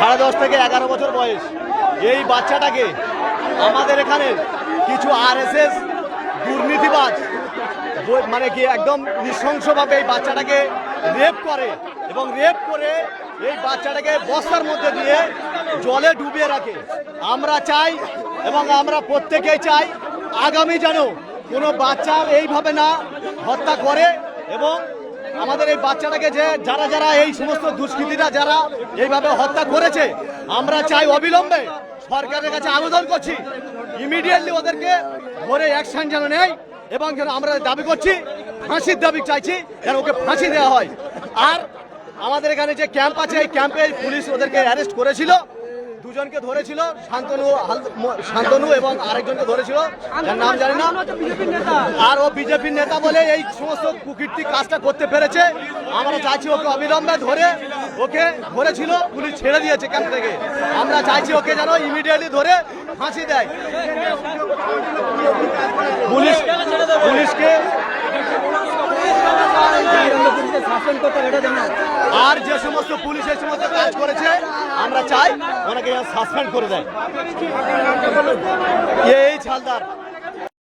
10.5 থেকে 11 বছর বয়স। এই বাচ্চাটাকে আমাদের এখানে কিছু আরএসএস দুর্নীতিবাজ মানে কি একদম নৃশংসভাবে এই বাচ্চাটাকে রেপ করে এবং রেপ করে এই বাচ্চাটাকে বস্তার মধ্যে দিয়ে জলে ডুবিয়ে রাখে। আমরা চাই এবং আমরা প্রত্যেকেই চাই আগামী যেন কোনো বাচ্চার এইভাবে না হত্যা করে এবং আমাদের এই বাচ্চাটাকে যে যারা যারা এই সমস্ত দুষ্কৃতীরা যারা এইভাবে হত্যা করেছে আমরা চাই অবিলম্বে সরকারের কাছে আবেদন করছি ইমিডিয়েটলি ওদেরকে ধরে অ্যাকশন যেন নেয় এবং যেন আমরা দাবি করছি ফাঁসির দাবি চাইছি যেন ওকে ফাঁসি দেওয়া হয়। আর আমাদের এখানে যে ক্যাম্প আছে এই ক্যাম্পে পুলিশ ওদেরকে অ্যারেস্ট করেছিল, দুজনকে ধরেছিল, শান্তনু এবং আরেকজনকে ধরেছিল, যার নাম জানি না। আর ও বিজেপির নেতা বলে এই সমস্ত কুকীর্তি কাজটা করতে পেরেছে। আমরা চাইছি ওকে অবিলম্বে ধরে, ওকে ধরেছিল পুলিশ ছেড়ে দিয়েছে ক্যাম্প থেকে, আমরা চাইছি ওকে যেন ইমিডিয়েটলি ধরে ফাঁসি দেয়। পুলিশকে আর যে সমস্ত পুলিশ এই সমস্ত কাজ করেছে আমরা চাই ওনাকে সাসপেন্ড করে দেয়। এই ছালদার